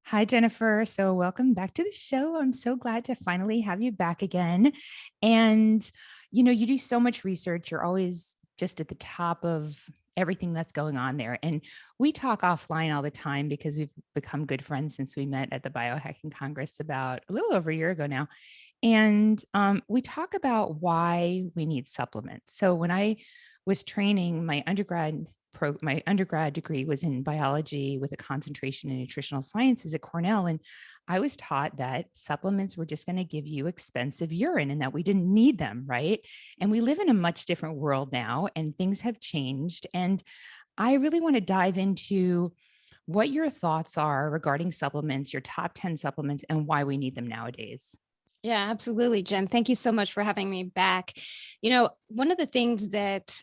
Hi, Jennifer. So, welcome back to the show. I'm so glad to finally have you back again. And, you do so much research. You're always just at the top of everything that's going on there. And we talk offline all the time because we've become good friends since we met at the Biohacking Congress about a little over a year ago now. And we talk about why we need supplements. So, when I was training my undergrad degree was in biology with a concentration in nutritional sciences at Cornell. And I was taught that supplements were just going to give you expensive urine and that we didn't need them. Right. And we live in a much different world now and things have changed. And I really want to dive into what your thoughts are regarding supplements, your top 10 supplements, and why we need them nowadays. Yeah, absolutely, Jen. Thank you so much for having me back. One of the things that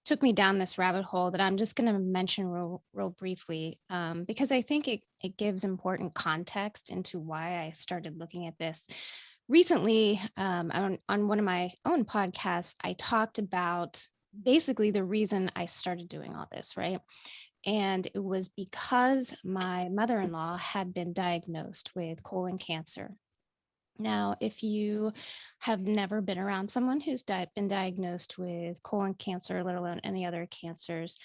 took me down this rabbit hole that I'm just going to mention real briefly, because I think it gives important context into why I started looking at this. Recently, on one of my own podcasts, I talked about basically the reason I started doing all this, right? And it was because my mother-in-law had been diagnosed with colon cancer. Now, if you have never been around someone who's been diagnosed with colon cancer, let alone any other cancers,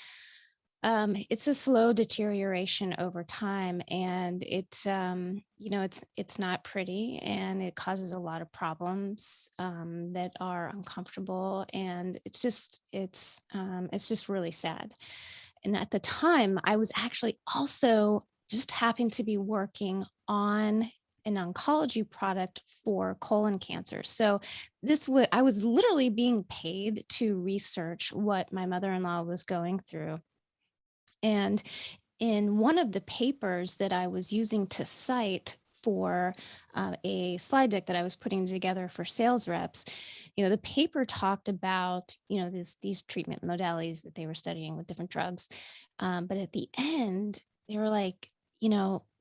it's a slow deterioration over time, and it's not pretty, and it causes a lot of problems that are uncomfortable, and it's just really sad. And at the time, I was actually also just happened to be working on an oncology product for colon cancer. So I was literally being paid to research what my mother-in-law was going through. And in one of the papers that I was using to cite for a slide deck that I was putting together for sales reps, the paper talked about, these treatment modalities that they were studying with different drugs. But at the end, they were like,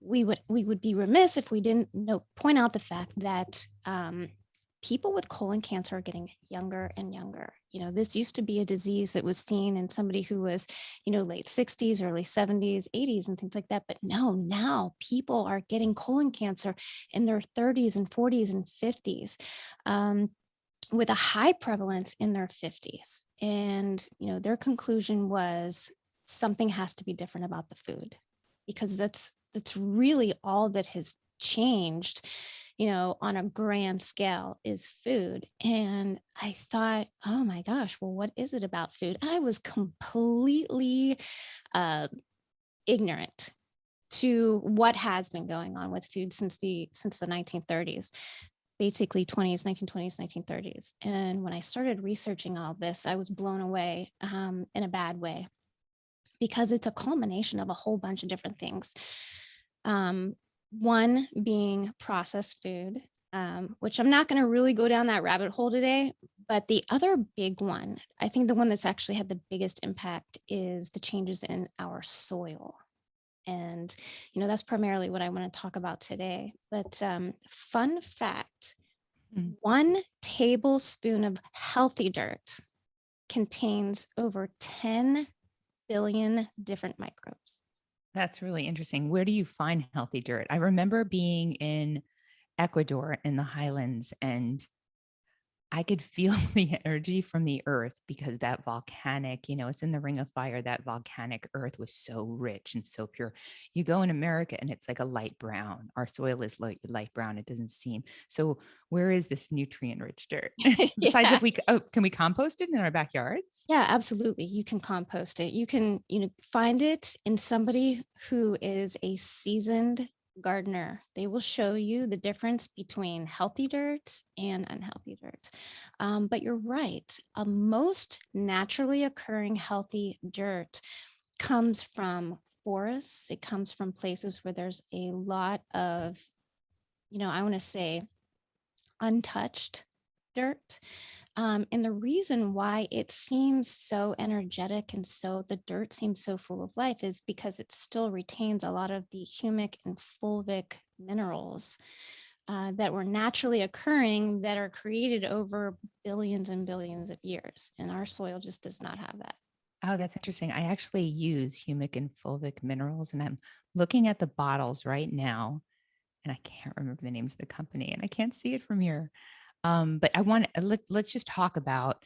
we would be remiss if we didn't point out the fact that people with colon cancer are getting younger and younger. This used to be a disease that was seen in somebody who was, late 60s, early 70s, 80s, and things like that. But no, now people are getting colon cancer in their 30s and 40s and 50s. With a high prevalence in their 50s. And, their conclusion was something has to be different about the food, because that's really all that has changed, on a grand scale, is food. And I thought, oh my gosh, well, what is it about food? I was completely ignorant to what has been going on with food since the 1930s, basically 1920s, 1930s. And when I started researching all this, I was blown away in a bad way, because it's a culmination of a whole bunch of different things. One being processed food, which I'm not going to really go down that rabbit hole today. But the other big one, I think the one that's actually had the biggest impact, is the changes in our soil. And, that's primarily what I want to talk about today. But fun fact, 1 tablespoon of healthy dirt contains over 10 billion different microbes. That's really interesting. Where do you find healthy dirt? I remember being in Ecuador in the highlands and I could feel the energy from the earth because that volcanic, it's in the ring of fire. That volcanic earth was so rich and so pure. You go in America and it's like a light brown. Our soil is light brown. It doesn't seem. So where is this nutrient rich dirt? Besides, Yeah. can we compost it in our backyards? Yeah, absolutely. You can compost it. You can, find it in somebody who is a seasoned gardener. They will show you the difference between healthy dirt and unhealthy dirt. But you're right. Most naturally occurring healthy dirt comes from forests. It comes from places where there's a lot of, I want to say, untouched dirt. And the reason why it seems so energetic and so the dirt seems so full of life is because it still retains a lot of the humic and fulvic minerals that were naturally occurring, that are created over billions and billions of years. And our soil just does not have that. Oh, that's interesting. I actually use humic and fulvic minerals, and I'm looking at the bottles right now, and I can't remember the names of the company, and I can't see it from here. But I want let's just talk about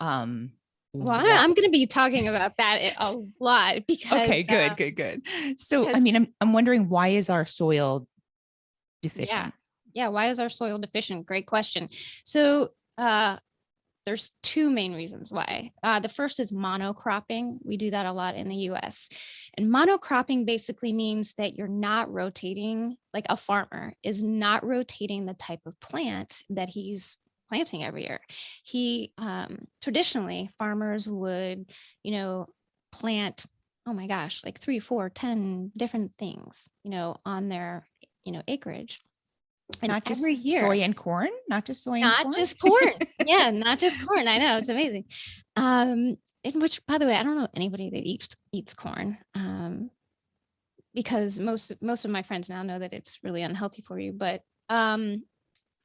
um Well, what. I'm going to be talking about that a lot because, Okay, good. So, I because mean, I'm wondering, why is our soil yeah, deficient? yeah. Why is our soil deficient? Great question. So, there's two main reasons why. The first is monocropping. We do that a lot in the US. And monocropping basically means that you're not rotating, like a farmer is not rotating the type of plant that he's planting every year. He traditionally farmers would, plant, oh my gosh, like 3, 4, 10 different things, on their, acreage. And Not every just year, soy and corn, not just soy and not corn. just corn. Yeah, not just corn. I know, it's amazing. In which, by the way, I don't know anybody that eats corn. Because most of my friends now know that it's really unhealthy for you. But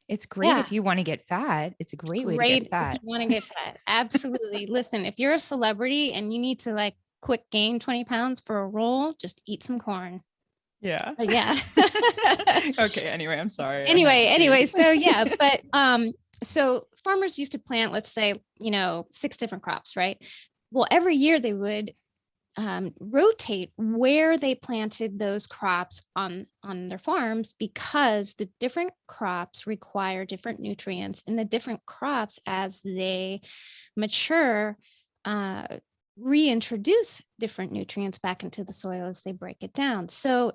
It's great yeah, if you want to get fat. It's a great way to get great if you fat. want to get fat. Absolutely. Listen, if you're a celebrity and you need to like quick gain 20 pounds for a role, just eat some corn. Yeah. But yeah. Okay. Anyway, I'm sorry. I had anyway, to so yeah, but so farmers used to plant, let's say, 6 different crops, right? Well, every year they would rotate where they planted those crops on their farms, because the different crops require different nutrients, and the different crops, as they mature, uh, reintroduce different nutrients back into the soil as they break it down. So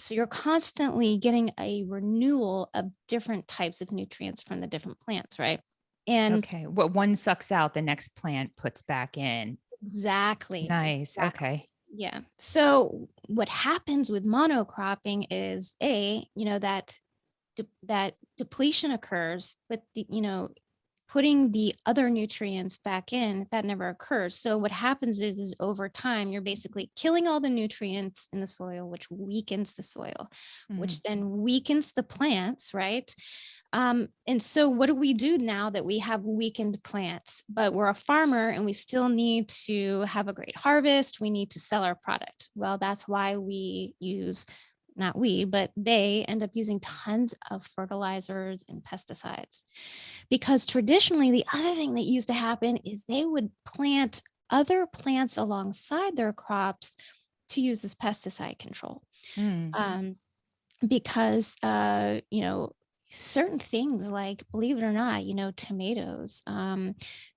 you're constantly getting a renewal of different types of nutrients from the different plants, right? And Okay. What one sucks out, the next plant puts back in. exactly, Nice. Okay. yeah. So what happens with monocropping is that depletion occurs, but putting the other nutrients back in, that never occurs. So what happens is over time, you're basically killing all the nutrients in the soil, which weakens the soil, Mhm. which then weakens the plants, right? And so what do we do now that we have weakened plants, but we're a farmer and we still need to have a great harvest? We need to sell our product. Well, that's why we use, not we, but they end up using tons of fertilizers and pesticides. Because traditionally, the other thing that used to happen is they would plant other plants alongside their crops to use this pesticide control. Mm. Um, because certain things, like, believe it or not, tomatoes,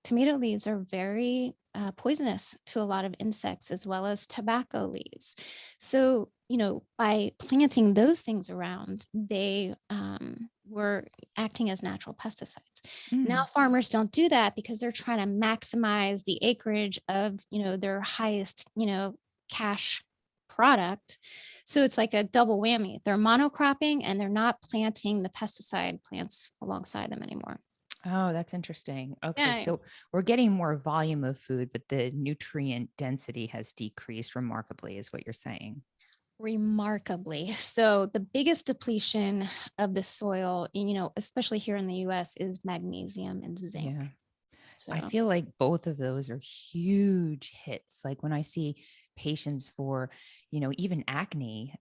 tomato leaves are very poisonous to a lot of insects, as well as tobacco leaves. So by planting those things around, they were acting as natural pesticides. Now Mm. farmers don't do that because they're trying to maximize the acreage of their highest cash product. So it's like a double whammy. They're monocropping and they're not planting the pesticide plants alongside them anymore. Oh, that's interesting. Okay. Yeah, So we're getting more volume of food, but the nutrient density has decreased remarkably, is what you're saying. remarkably. So the biggest depletion of the soil, especially here in the US, is magnesium and zinc. Yeah. I So, feel like both of those are huge hits. Like when I see patients for, even acne,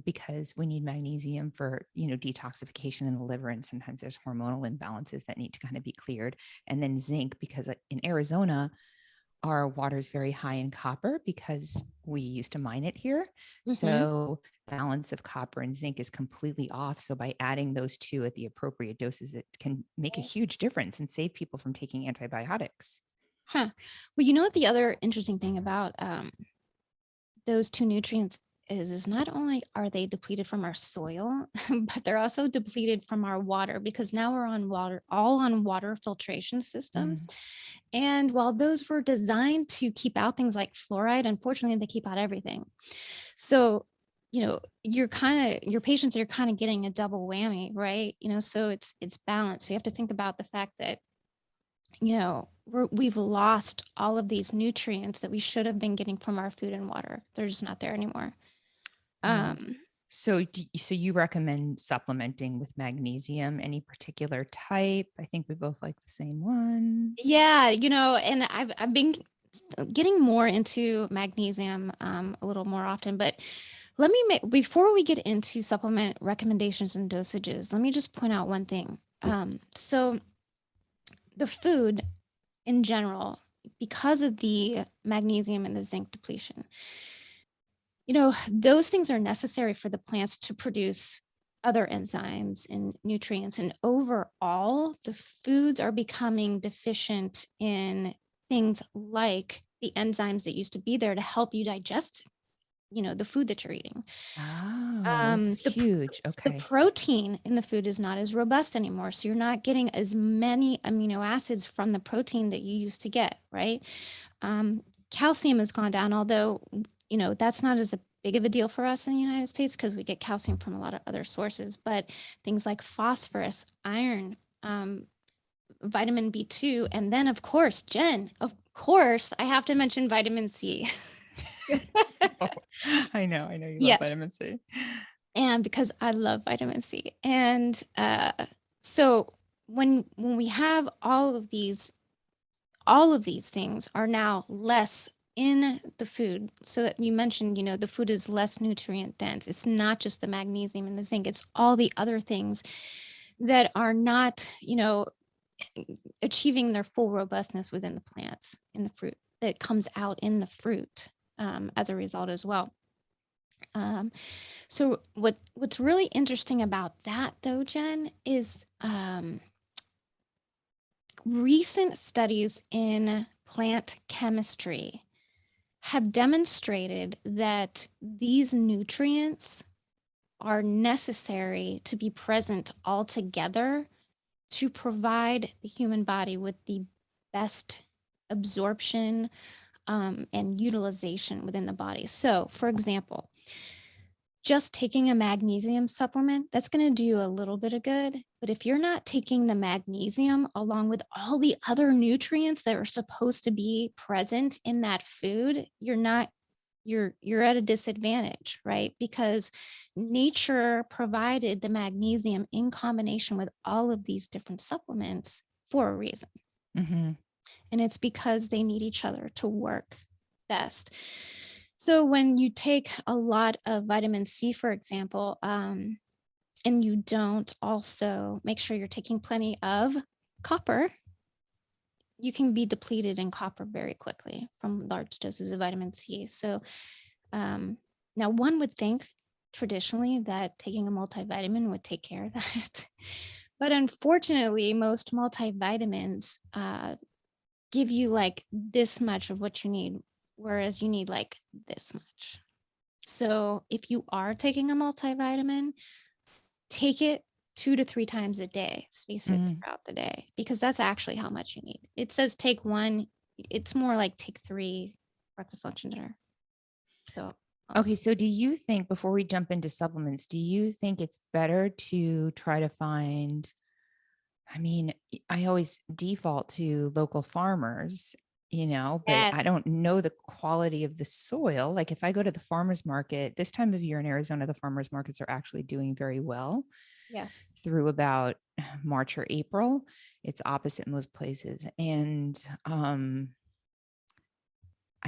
because we need magnesium for, detoxification in the liver. And sometimes there's hormonal imbalances that need to kind of be cleared. And then zinc, because in Arizona, our water is very high in copper because we used to mine it here. mhm. So balance of copper and zinc is completely off. So by adding those two at the appropriate doses, it can make a huge difference and save people from taking antibiotics. Huh. Well, you know what the other interesting thing about those two nutrients is not only are they depleted from our soil, but they're also depleted from our water, because now we're on water, all on water filtration systems. Mm. And while those were designed to keep out things like fluoride, unfortunately, they keep out everything. So, your patients are kind of getting a double whammy, right? So it's balanced. So you have to think about the fact that we've lost all of these nutrients that we should have been getting from our food and water. They're just not there anymore. Oh, Um, so you recommend supplementing with magnesium, any particular type? I think we both like the same one. yeah, and I've been getting more into magnesium a little more often, but let me make, before we get into supplement recommendations and dosages, let me just point out one thing. So the food in general, because of the magnesium and the zinc depletion, those things are necessary for the plants to produce other enzymes and nutrients. And overall, the foods are becoming deficient in things like the enzymes that used to be there to help you digest, the food that you're eating. Oh, that's huge. The Okay. protein in the food is not as robust anymore. So you're not getting as many amino acids from the protein that you used to get, right? Calcium has gone down, although, that's not as big of a deal for us in the United States because we get calcium from a lot of other sources. But things like phosphorus, iron, vitamin B2, and then, of course, Jen, of course, I have to mention vitamin C. Oh, I know you love Yes. vitamin C. And because I love vitamin C. And so when we have all of these things are now less in the food. So you mentioned, the food is less nutrient dense. It's not just the magnesium and the zinc, it's all the other things that are not, achieving their full robustness within the plants, in the fruit that comes out in the fruit as a result as well. So what's really interesting about that, though, Jen, is recent studies in plant chemistry have demonstrated that these nutrients are necessary to be present all together to provide the human body with the best absorption and utilization within the body. So, for example, just taking a magnesium supplement, that's going to do you a little bit of good. But if you're not taking the magnesium along with all the other nutrients that are supposed to be present in that food, you're at a disadvantage, right? Because nature provided the magnesium in combination with all of these different supplements for a reason. Mm-hmm. And it's because they need each other to work best. So when you take a lot of vitamin C, for example, and you don't also make sure you're taking plenty of copper, you can be depleted in copper very quickly from large doses of vitamin C. So now one would think traditionally that taking a multivitamin would take care of that. But unfortunately, most multivitamins give you like this much of what you need, whereas you need like this much. So if you are taking a multivitamin, take it 2 to 3 times a day, space it throughout the day, because that's actually how much you need. It says take 1, it's more like take 3, breakfast, lunch, and dinner. So okay, so do you think, before we jump into supplements, do you think it's better to try to find, I mean, I always default to local farmers, but I don't know the quality of the soil. Like if I go to the farmer's market, this time of year in Arizona, the farmer's markets are actually doing very well. Yes. Through about March or April. It's opposite in most places. And I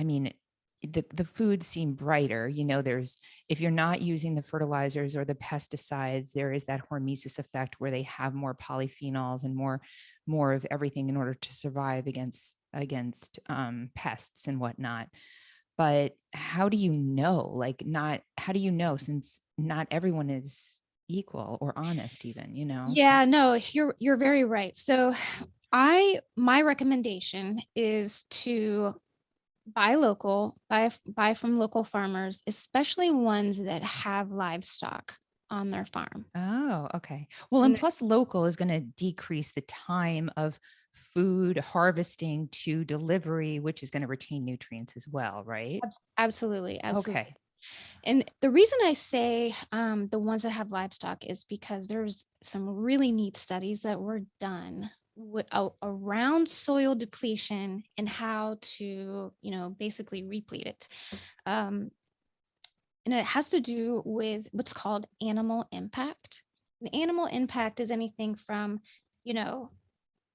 mean, the foods seem brighter. There's, if you're not using the fertilizers or the pesticides, there is that hormesis effect where they have more polyphenols and more of everything in order to survive against pests and whatnot. But how do you know? How do you know, since not everyone is equal or honest even? Yeah, no, you're very right. So my recommendation is to buy local, buy from local farmers, especially ones that have livestock on their farm. Oh, okay. Well, and plus local is going to decrease the time of food harvesting to delivery, which is going to retain nutrients as well, right? Absolutely. Okay. And the reason I say the ones that have livestock is because there's some really neat studies that were done around soil depletion and how to, basically replete it. And it has to do with what's called animal impact. And animal impact is anything from,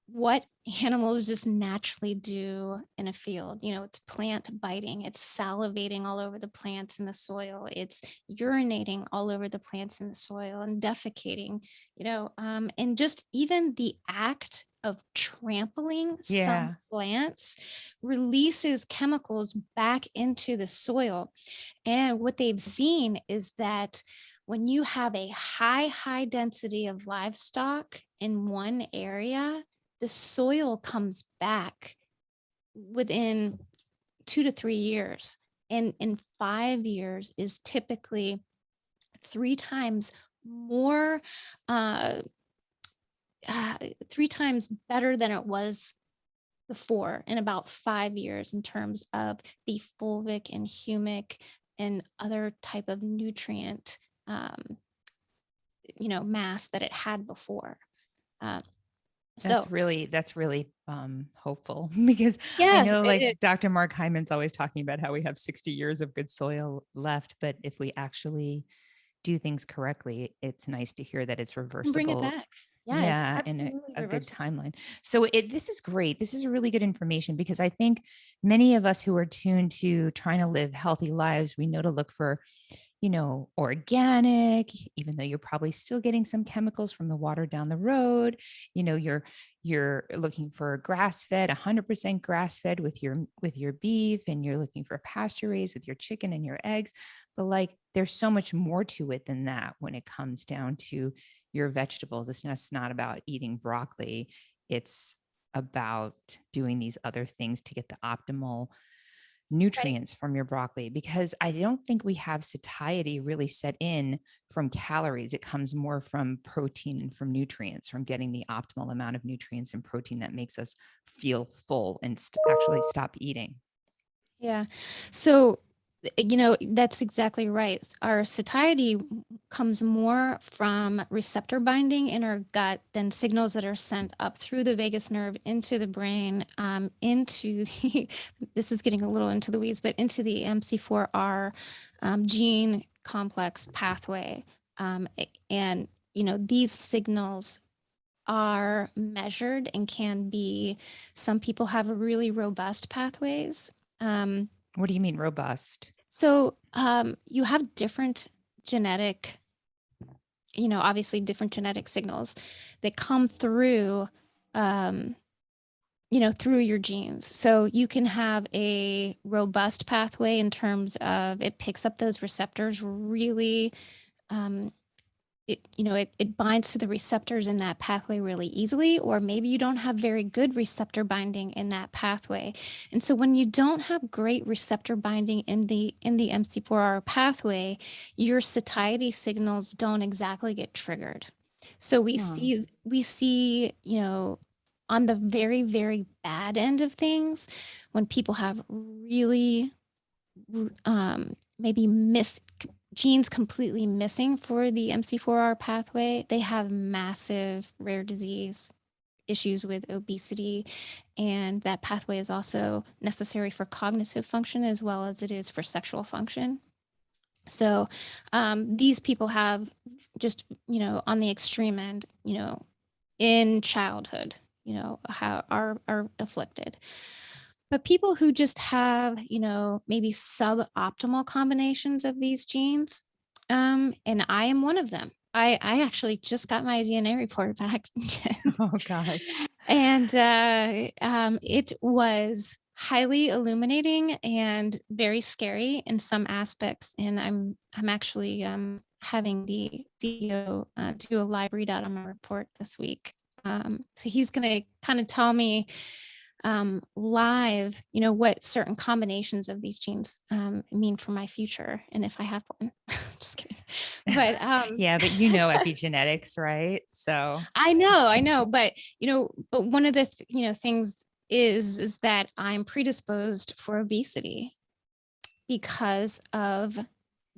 what animals just naturally do in a field. It's plant biting, it's salivating all over the plants in the soil, it's urinating all over the plants in the soil and defecating, and just even the act of trampling some Yeah. plants releases chemicals back into the soil. And what they've seen is that when you have a high density of livestock in one area, the soil comes back within 2 to 3 years. And in 5 years is typically 3 times more, uh, 3 times better than it was before in about 5 years in terms of the fulvic and humic and other type of nutrient, mass that it had before. Uh, That's so really hopeful because I yes, know it like is. Dr. Mark Hyman's always talking about how we have 60 years of good soil left, but if we actually do things correctly, it's nice to hear that it's And bring it reversible. back. Yeah, it's Yeah, in absolutely a good reversible. timeline. So this is great. This is really good information because I think many of us who are tuned to trying to live healthy lives, we know to look for, organic, even though you're probably still getting some chemicals from the water down the road. You're looking for grass fed, 100% grass fed with your beef, and you're looking for pasture raised with your chicken and your eggs. But like there's so much more to it than that when it comes down to your vegetables. It's just not about eating broccoli. It's about doing these other things to get the optimal Right. nutrients from your broccoli, because I don't think we have satiety really set in from calories. It comes more from protein and from nutrients, from getting the optimal amount of nutrients and protein that makes us feel full and actually stop eating. Yeah. So, that's exactly right. Our satiety comes more from receptor binding in our gut than signals that are sent up through the vagus nerve into the brain, into the, this is getting a little into the weeds, but into the MC4R gene complex pathway. And, these signals are measured and can be, some people have really robust pathways. What do you mean robust? You have different genetic, obviously different genetic signals that come through, um, through your genes. So you can have a robust pathway in terms of it picks up those receptors really, um, it binds to the receptors in that pathway really easily, or maybe you don't have very good receptor binding in that pathway. And so when you don't have great receptor binding in the MC4R pathway, your satiety signals don't exactly get triggered. So Oh, we see, on the very, very bad end of things, when people have really maybe genes completely missing for the MC4R pathway, they have massive rare disease issues with obesity. And that pathway is also necessary for cognitive function as well as it is for sexual function. So these people have just, on the extreme end, in childhood, how are afflicted. But people who just have, maybe suboptimal combinations of these genes, and I am one of them. I actually just got my DNA report back, oh gosh. and it was highly illuminating and very scary in some aspects. And I'm actually having the CEO do a live readout on my report this week. So he's going to kind of tell me live, what certain combinations of these genes mean for my future and if I have one. Just kidding. But Yeah, but epigenetics, right? So I know, but one of the things is that I'm predisposed for obesity because of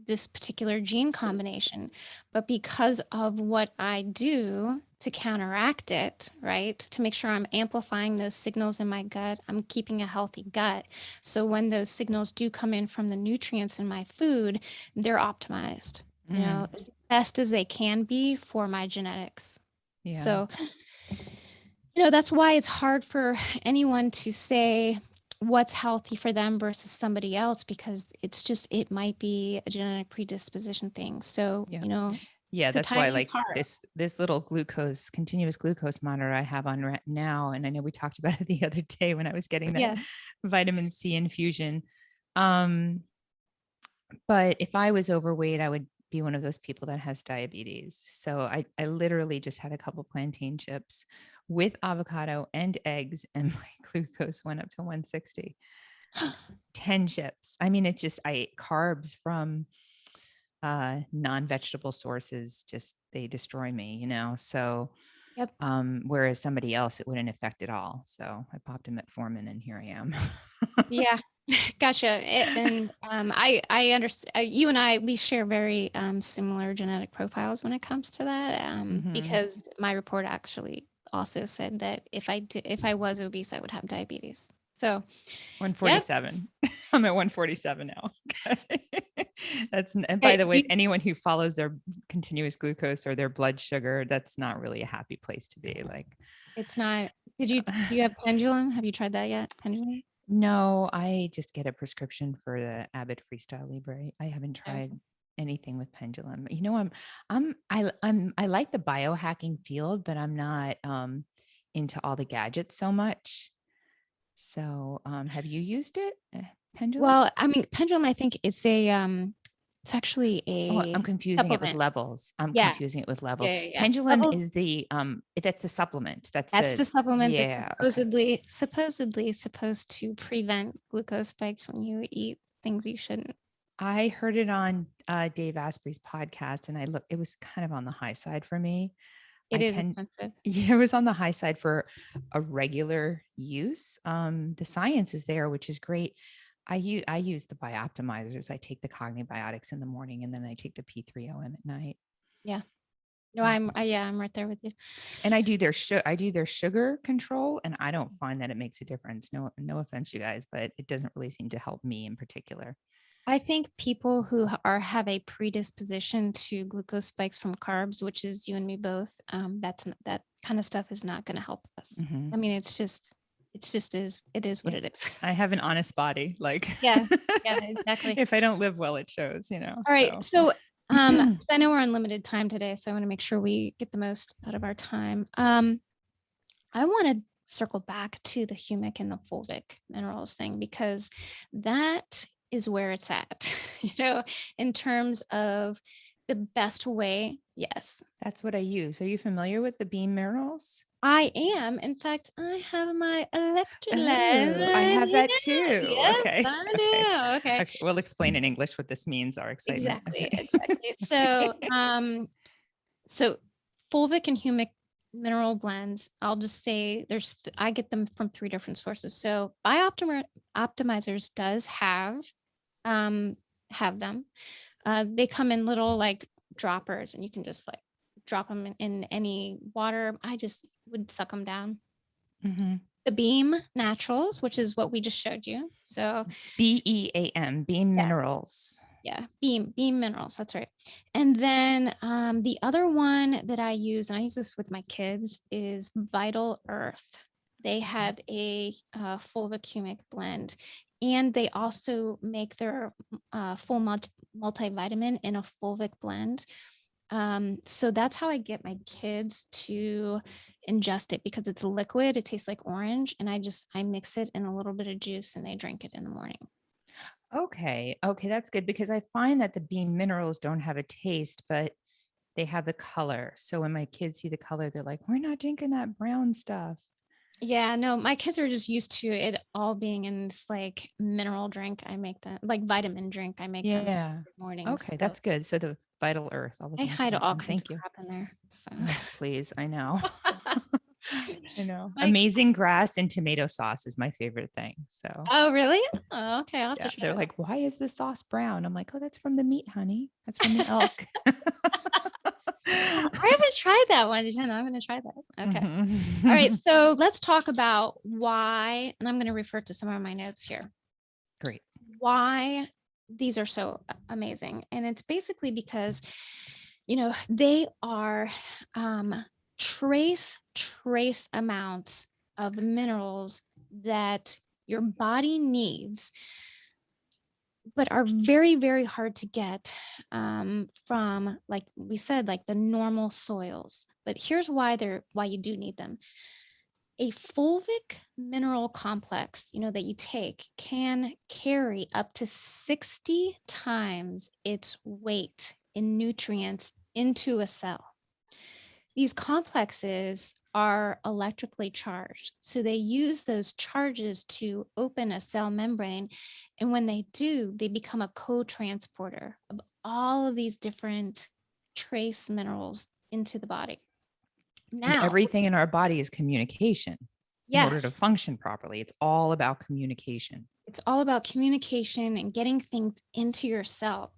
this particular gene combination. But because of what I do to counteract it, right, to make sure I'm amplifying those signals in my gut, I'm keeping a healthy gut. So when those signals do come in from the nutrients in my food, they're optimized, as best as they can be for my genetics. yeah. So That's why it's hard for anyone to say what's healthy for them versus somebody else, because it might be a genetic predisposition thing. So, Yeah. it's a That's why tiny like part. this little continuous glucose monitor I have on now. And I know we talked about it the other day when I was getting that Yeah. vitamin C infusion. But if I was overweight, I would be one of those people that has diabetes. So I literally just had a couple plantain chips with avocado and eggs, and my glucose went up to 160. 10 chips. I mean, it's just I ate carbs from non-vegetable sources, just they destroy me, So Yep. whereas somebody else it wouldn't affect at all. So I popped a metformin and here I am. Yeah. Gotcha. And I understand, you and I, we share very similar genetic profiles when it comes to that, Mhm. because my report actually also said that if I was obese, I would have diabetes. So, yep. 147. I'm at 147 now. And by Okay, the way, anyone who follows their continuous glucose or their blood sugar, that's not really a happy place to be. Like, it's not. Do you have Pendulum? Have you tried that yet? Pendulum? no, I just get a prescription for the Abbott Freestyle Libre. I haven't Okay. tried anything with Pendulum. I like the biohacking field, but I'm not into all the gadgets so much. So, have you used it, Pendulum? Well, I mean, Pendulum, I think it's actually Oh, I'm a confusing it with supplement. levels. I'm Yeah. confusing it with levels. Yeah. Yeah. Yeah. Pendulum Levels. is that's the supplement. That's the supplement that's Yeah, okay. supposedly supposed to prevent glucose spikes when you eat things you shouldn't. I heard it on Dave Asprey's podcast, and it was kind of on the high side for me. It is expensive. Yeah, it was on the high side for a regular use. The science is there, which is great. I use the bioptimizers. I take the cognibiotics in the morning, and then I take the P3OM at night. Yeah. No, Yeah. I'm right there with you. And I do their sugar control, and I don't find that it makes a difference. No offense, you guys, but it doesn't really seem to help me in particular. I think people who have a predisposition to glucose spikes from carbs, which is you and me both, that kind of stuff is not going to help us. Mhm. I mean, it is what Yeah. it is. I have an honest body. Like, Yeah, exactly. if I don't live well, it shows, All right. So, I know we're on limited time today, so I want to make sure we get the most out of our time. I want to circle back to the humic and the fulvic minerals thing, because that is where it's at, in terms of the best way. Yes, That's what I use. Are you familiar with the beam minerals? I am. In fact, I have my electrolytes Oh, I right have here. that too. Yes, Okay. I Okay. do. Okay. Okay. We'll explain in English what this means, our excitement. Exactly. Okay. Exactly. So fulvic and humic mineral blends, I'll just say I get them from three different sources. So Optimizers does um have them. They come in little like droppers, and you can just like drop them in any water. I just would suck them down. Mhm. The Beam Naturals, which is what we just showed you. So BEAM, beam yeah, minerals. yeah, beam minerals, that's right. And then the other one that I use, and I use this with my kids, is Vital Earth. They have a fulvic humic blend, and they also make their full multivitamin in a fulvic blend. So that's how I get my kids to ingest it, because it's liquid, it tastes like orange, and I mix it in a little bit of juice and they drink it in the morning. Okay. Okay. That's good because I find that the beam minerals don't have a taste, but they have the color. So when my kids see the color, they're like, we're not drinking that brown stuff. Yeah, no, my kids are just used to it all being in this like mineral drink. I make them like vitamin drink. I make them Yeah. every morning. Okay. So That's good. So the Vital Earth, I'll look I into hide that all one. kinds of Thank you. crap in there. So Oh, please. I know. I know. my Amazing grass and tomato sauce is my favorite thing. So Oh, really? Oh, okay. I'll have to yeah, try they're that. like, why is the sauce brown? I'm like, oh, that's from the meat, honey. That's from the elk. I haven't tried that one, Jen. I'm going to try that. Okay. All right. Mhm. So let's talk about why, and I'm going to refer to some of my notes here, Great. why these are so amazing. And it's basically because, they are trace amounts of minerals that your body needs, but are very, very hard to get from, like we said, like the normal soils. But here's why you do need them. A fulvic mineral complex, that you take can carry up to 60 times its weight in nutrients into a cell. These complexes are electrically charged. So they use those charges to open a cell membrane. And when they do, they become a co-transporter of all of these different trace minerals into the body. And Now, everything in our body is communication. In order to yes, function properly, it's all about communication. it's all about communication and getting things into your cell.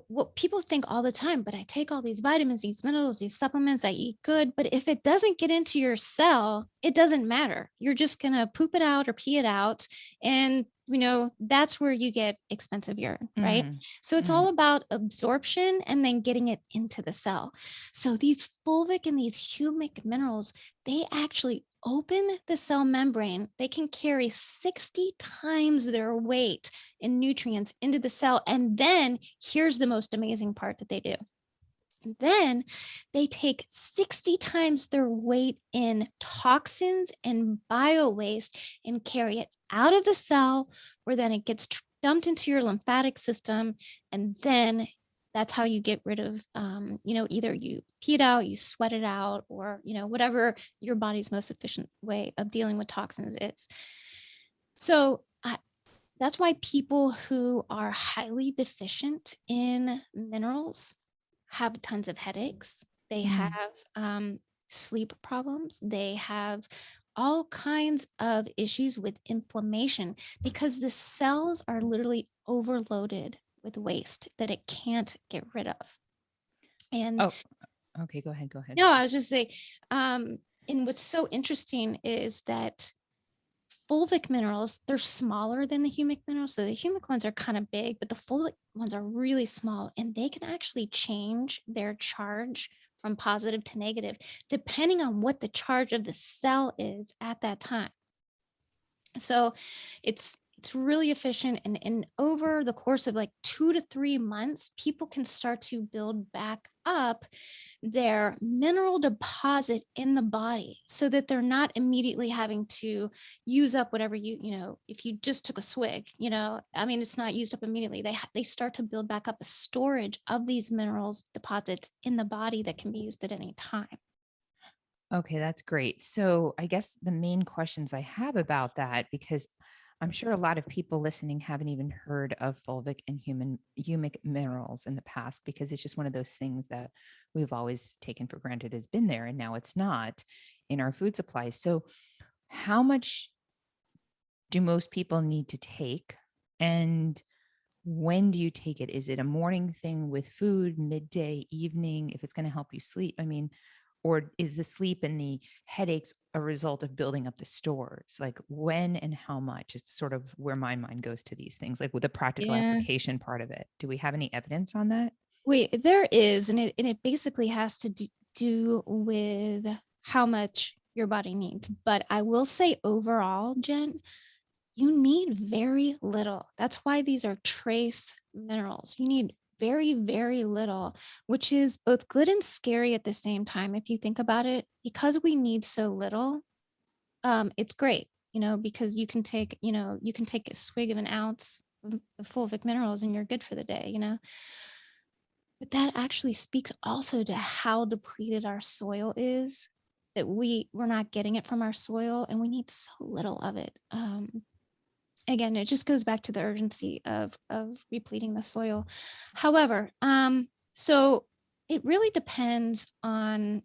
What people think all the time, but I take all these vitamins, these minerals, these supplements, I eat good. But if it doesn't get into your cell, it doesn't matter. You're just going to poop it out or pee it out. And that's where you get expensive urine, right? Mm-hmm. So it's all about absorption and then getting it into the cell. So these fulvic and these humic minerals, they actually open the cell membrane. They can carry 60 times their weight in nutrients into the cell. And then here's the most amazing part that they do. Then they take 60 times their weight in toxins and bio waste and carry it out of the cell, where then it gets dumped into your lymphatic system. And then that's how you get rid of, either you pee it out, you sweat it out, or, whatever your body's most efficient way of dealing with toxins is. So that's why people who are highly deficient in minerals have tons of headaches. They have sleep problems. They have all kinds of issues with inflammation because the cells are literally overloaded with waste that it can't get rid of. And okay, go ahead. no, I was just saying, and what's so interesting is that fulvic minerals, they're smaller than the humic minerals. So the humic ones are kind of big, but the fulvic ones are really small, and they can actually change their charge from positive to negative, depending on what the charge of the cell is at that time. So it's really efficient. And over the course of like 2 to 3 months, people can start to build back up their mineral deposit in the body so that they're not immediately having to use up whatever if you just took a swig, it's not used up immediately. They start to build back up a storage of these minerals deposits in the body that can be used at any time. Okay, that's great. So I guess the main questions I have about that, because I'm sure a lot of people listening haven't even heard of fulvic and humic minerals in the past, because it's just one of those things that we've always taken for granted has been there, and now it's not in our food supply. So how much do most people need to take? And when do you take it? Is it a morning thing with food, midday, evening, if it's going to help you sleep? Or is the sleep and the headaches a result of building up the stores? Like when and how much? It's sort of where my mind goes to these things, like with the practical application part of it. Do we have any evidence on that? Wait, there is, and it basically has to do with how much your body needs. But I will say overall, Jen, you need very little. That's why these are trace minerals. You need very, very little, which is both good and scary at the same time. If you think about it, because we need so little, it's great, because you can take a swig of an ounce of fulvic minerals and you're good for the day, But that actually speaks also to how depleted our soil is, that we're not getting it from our soil and we need so little of it. Again, it just goes back to the urgency of repleting the soil. However, so it really depends on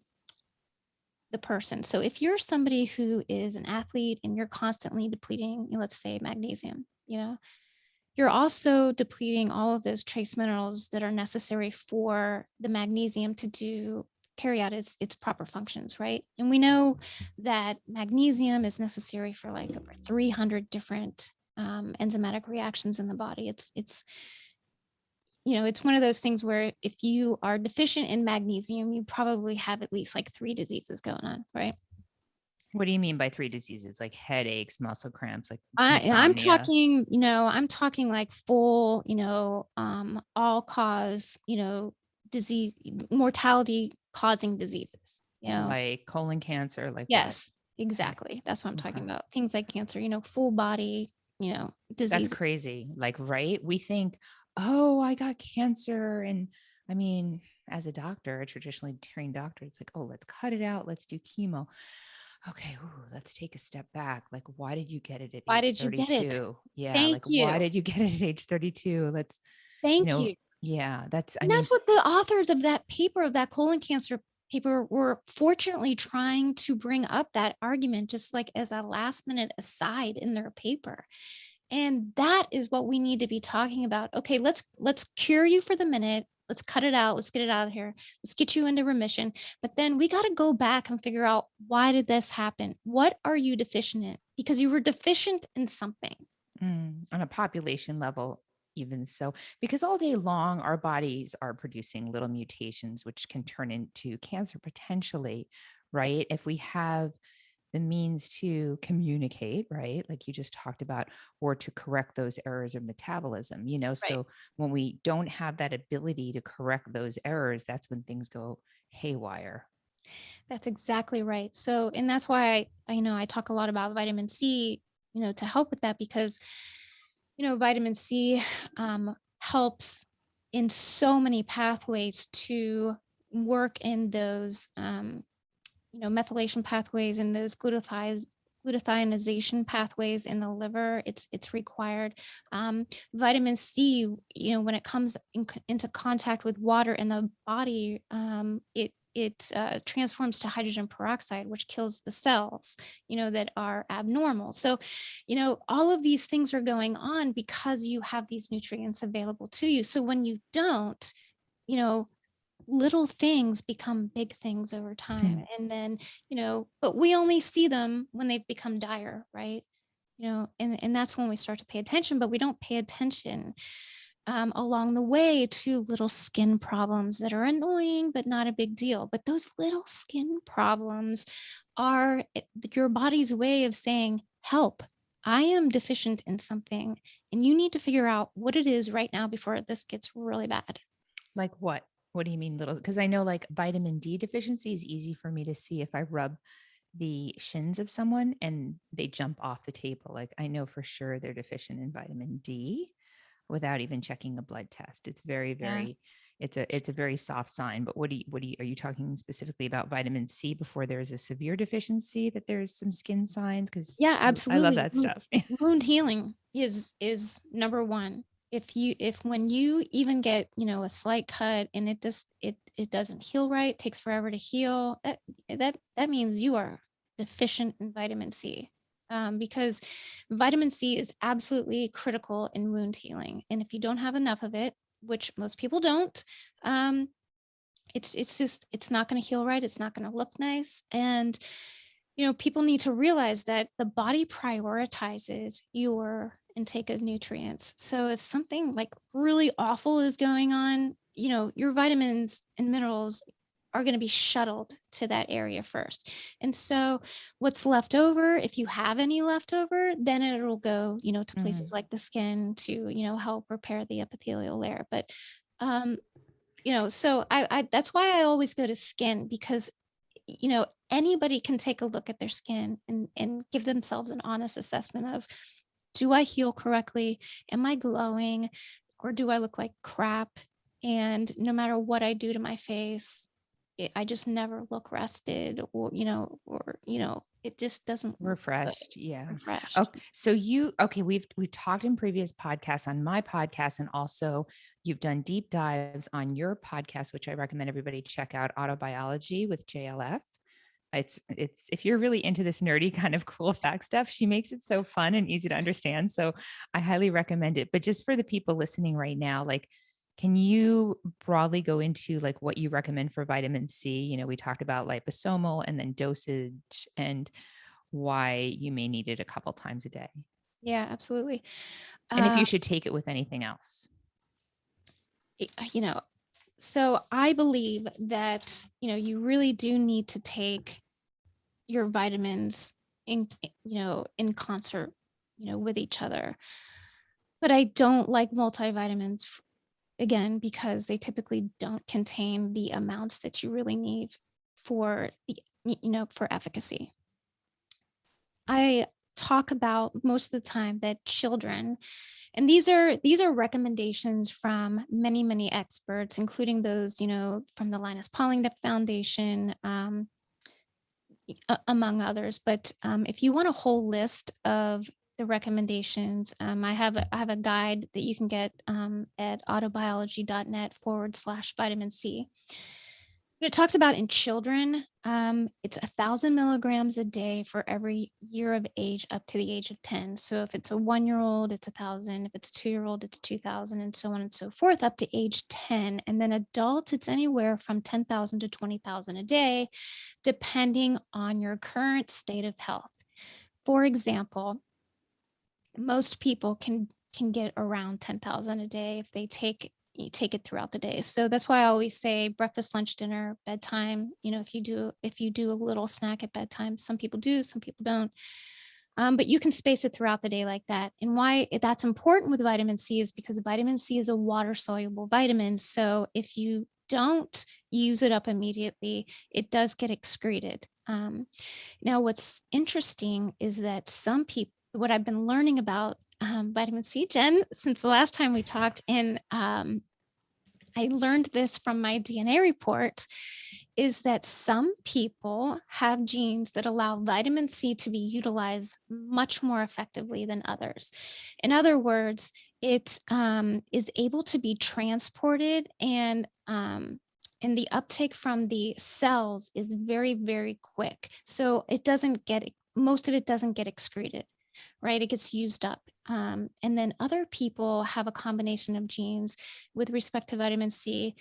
the person. So if you're somebody who is an athlete and you're constantly depleting, let's say magnesium, you're also depleting all of those trace minerals that are necessary for the magnesium to carry out its proper functions, right? And we know that magnesium is necessary for like over 300 different enzymatic reactions in the body. It's it's one of those things where if you are deficient in magnesium, you probably have at least like 3 diseases going on, right? What do you mean by 3 diseases? Like headaches, muscle cramps, like I'm insomnia? talking, I'm talking like full, all cause, disease, mortality causing diseases, Like colon cancer, like what? Yes, exactly. That's what I'm talking Okay. about. Things like cancer, full body, That's disease. crazy. Like, right? We think, oh, I got cancer. And I mean, as a doctor, a traditionally trained doctor, it's like, oh, let's cut it out. Let's do chemo. Okay, ooh, let's take a step back. Like, why did you get it at Why age did you get it? 32? Yeah, Thank like, why you. did you get it at age 32? Let's, you Thank know, you. yeah, that's, I And mean, that's what the authors of that paper, of that colon cancer paper, were fortunately trying to bring up, that argument, just like as a last minute aside in their paper. And that is what we need to be talking about. Okay, let's cure you for the minute. Let's cut it out. Let's get it out of here. Let's get you into remission. But then we got to go back and figure out, why did this happen? What are you deficient in? Because you were deficient in something. on a population level, even so, because all day long, our bodies are producing little mutations, which can turn into cancer potentially, Yes. right? If we have the means to communicate, right? Like you just talked about, or to correct those errors of metabolism, Right. So when we don't have that ability to correct those errors, that's when things go haywire. That's exactly right. So, and that's why I talk a lot about vitamin C, to help with that, because, vitamin C helps in so many pathways to work in those, methylation pathways and those glutathionization pathways in the liver. It's required. Vitamin C, when it comes into contact with water in the body, it transforms to hydrogen peroxide, which kills the cells, that are abnormal. So, all of these things are going on because you have these nutrients available to you. So when you don't, you know, little things become big things over time. And then, but we only see them when they've become dire, right? And that's when we start to pay attention, but we don't pay attention along the way to little skin problems that are annoying, but not a big deal. But those little skin problems are your body's way of saying, help. I am deficient in something, and you need to figure out what it is right now before this gets really bad. Like what? What do you mean little? Because I know like vitamin D deficiency is easy for me to see if I rub the shins of someone and they jump off the table. Like I know for sure they're deficient in vitamin D without even checking a blood test. It's very, Yeah. very, it's a very soft sign. But are you talking specifically about vitamin C before there's a severe deficiency, that there's some skin signs? Because Yeah, I love absolutely. that stuff. Wound healing is number one. If when you even get, a slight cut and it doesn't heal right, takes forever to heal, that means you are deficient in vitamin C. Because vitamin C is absolutely critical in wound healing. And if you don't have enough of it, which most people don't, um, it's not going to heal right. It's not going to look nice. And people need to realize that the body prioritizes your intake of nutrients. So if something like really awful is going on, your vitamins and minerals are going to be shuttled to that area first. And so what's left over, if you have any left over, then it'll go, to places Mhm. like the skin to, help repair the epithelial layer. But um, so I that's why I always go to skin, because anybody can take a look at their skin and give themselves an honest assessment of, do I heal correctly? Am I glowing? Or do I look like crap? And no matter what I do to my face, I just never look rested, or it just doesn't look good, Refreshed. Yeah. Oh, refreshed. so okay, we've talked in previous podcasts, on my podcast, and also you've done deep dives on your podcast, which I recommend everybody check out, Autobiology with JLF. It's if you're really into this nerdy kind of cool fact stuff, she makes it so fun and easy to understand. So I highly recommend it. But just for the people listening right now, like, can you broadly go into like what you recommend for vitamin C? We talked about liposomal and then dosage and why you may need it a couple times a day. Yeah, absolutely. And if Uh, you should take it with anything else. you know, so I believe that, you really do need to take your vitamins in, in concert, with each other. But I don't like multivitamins, again, because they typically don't contain the amounts that you really need for for efficacy. I talk about most of the time that children, and these are recommendations from many experts, including those, from the Linus Pauling Foundation, among others. But if you want a whole list of the recommendations, I have a guide that you can get at autobiology.net/vitamin C. It talks about in children, it's 1,000 milligrams a day for every year of age up to the age of 10. So if it's a 1-year-old, it's 1,000. If it's a 2-year-old, it's 2,000, and so on and so forth, up to age 10. And then adults, it's anywhere from 10,000 to 20,000 a day, depending on your current state of health. For example, most people can get around 10,000 a day if you take it throughout the day. So that's why I always say breakfast, lunch, dinner, bedtime. If you do a little snack at bedtime, some people do, some people don't. But you can space it throughout the day like that. And why that's important with vitamin C is because vitamin C is a water soluble vitamin. So if you don't use it up immediately, it does get excreted. Now, what's interesting is that some people, what I've been learning about vitamin C, Jen, since the last time we talked, and I learned this from my DNA report, is that some people have genes that allow vitamin C to be utilized much more effectively than others. In other words, it is able to be transported, and the uptake from the cells is very, very quick. So most of it doesn't get excreted, right? It gets used up. And then other people have a combination of genes with respect to vitamin C